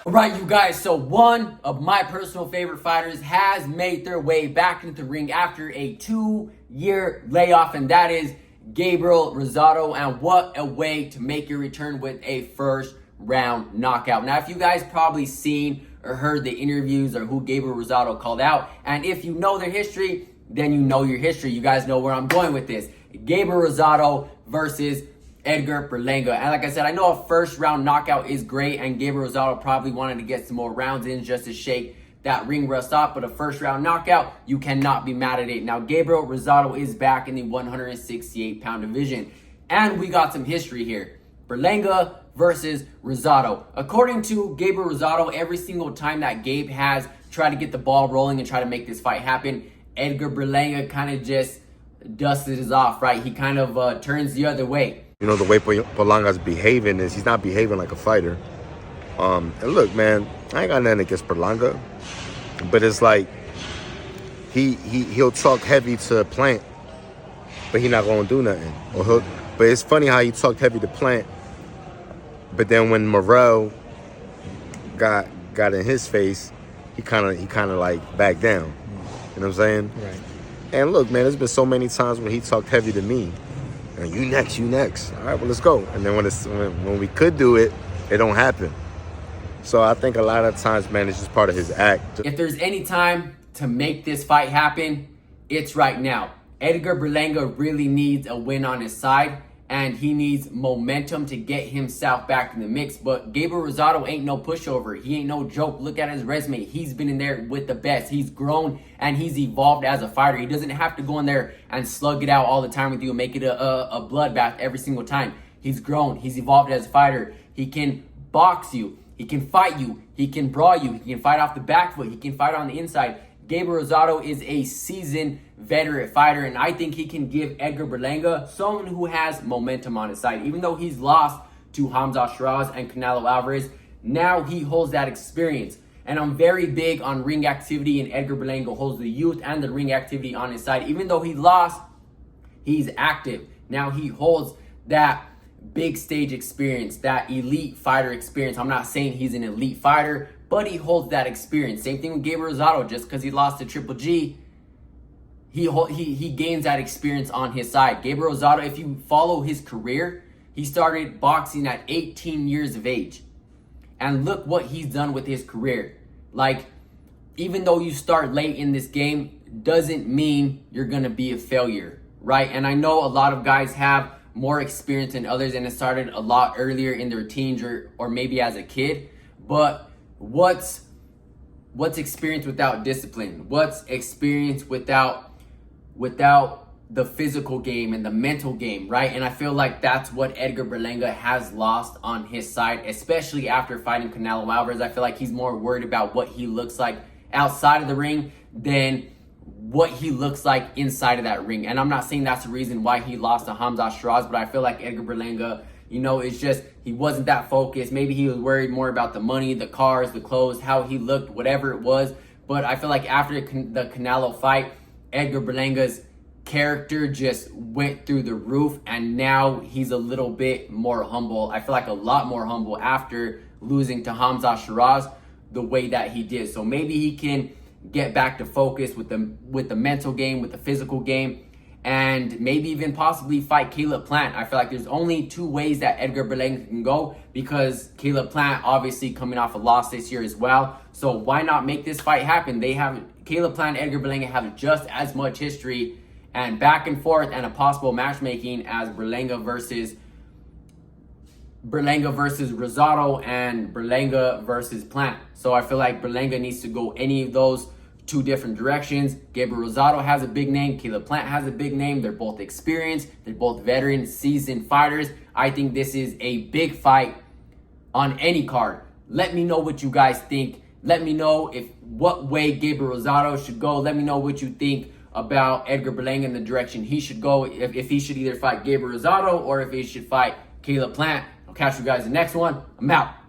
Alright, you guys, so one of my personal favorite fighters has made their way back into the ring after a 2-year layoff, and that is Gabriel Rosado. And what a way to make your return with a first round knockout. Now, if you guys probably seen or heard the interviews or who Gabriel Rosado called out, and if you know their history, then you know your history. You guys know where I'm going with this. Gabriel Rosado versus Edgar Berlanga. And like I said, I know a first round knockout is great, and Gabriel Rosado probably wanted to get some more rounds in just to shake that ring rust off, but a first round knockout, you cannot be mad at it. Now, Gabriel Rosado is back in the 168-pound division, and we got some history here. Berlanga versus Rosado. According to Gabriel Rosado, every single time that Gabe has tried to get the ball rolling and try to make this fight happen, Edgar Berlanga kind of just dusted his off, right? He kind of turns the other way. You know, the way Berlanga's behaving is he's not behaving like a fighter. And look, man, I ain't got nothing against Berlanga, but it's like he'll talk heavy to Plant, but he not gonna do nothing. But it's funny how he talked heavy to Plant, but then when Morrell got in his face, he kind of like backed down. You know what I'm saying? Right. And look, man, there's been so many times when he talked heavy to me. And you next. All right, well, let's go. And then when we could do it, it don't happen. So I think a lot of times, man, it's just part of his act. If there's any time to make this fight happen, it's right now. Edgar Berlanga really needs a win on his side, and he needs momentum to get himself back in the mix. But Gabriel Rosado ain't no pushover. He ain't no joke. Look at his resume. He's been in there with the best. He's grown and he's evolved as a fighter. He doesn't have to go in there and slug it out all the time with you and make it a bloodbath every single time. He's grown. He's evolved as a fighter. He can box you. He can fight you. He can brawl you. He can fight off the back foot. He can fight on the inside. Gabriel Rosado is a seasoned veteran fighter, and I think he can give Edgar Berlanga someone who has momentum on his side. Even though he's lost to Hamza Shiraz and Canelo Alvarez, now he holds that experience. And I'm very big on ring activity, and Edgar Berlanga holds the youth and the ring activity on his side. Even though he lost, he's active. Now he holds that big stage experience, that elite fighter experience. I'm not saying he's an elite fighter, but he holds that experience. Same thing with Gabriel Rosado. Just because he lost to Triple G, he gains that experience on his side. Gabriel Rosado, if you follow his career, he started boxing at 18 years of age. And look what he's done with his career. Like, even though you start late in this game, doesn't mean you're going to be a failure, right? And I know a lot of guys have more experience than others, and it started a lot earlier in their teens or maybe as a kid. But what's experience without discipline? What's experience without the physical game and the mental game, right? And I feel like that's what Edgar Berlanga has lost on his side, especially after fighting Canelo Alvarez. I feel like he's more worried about what he looks like outside of the ring than what he looks like inside of that ring. And I'm not saying that's the reason why he lost to Hamza Shiraz, but I feel like Edgar Berlanga, you know, it's just he wasn't that focused. Maybe he was worried more about the money, the cars, the clothes, how he looked, whatever it was. But I feel like after the Canelo fight, Edgar Berlanga's character just went through the roof, and now he's a little bit more humble. I feel like a lot more humble after losing to Hamza Shiraz the way that he did. So maybe he can get back to focus with the mental game, with the physical game, and maybe even possibly fight Caleb Plant. I feel like there's only two ways that Edgar Berlanga can go, because Caleb Plant obviously coming off a loss this year as well. So why not make this fight happen? Caleb Plant and Edgar Berlanga have just as much history and back and forth and a possible matchmaking as Berlanga versus Rosado and Berlanga versus Plant. So I feel like Berlanga needs to go any of those two different directions. Gabriel Rosado has a big name. Caleb Plant has a big name. They're both experienced. They're both veteran, seasoned fighters. I think this is a big fight on any card. Let me know what you guys think. Let me know what way Gabriel Rosado should go. Let me know what you think about Edgar Berlanga and the direction he should go, if he should either fight Gabriel Rosado or if he should fight Caleb Plant. I'll catch you guys in the next one. I'm out.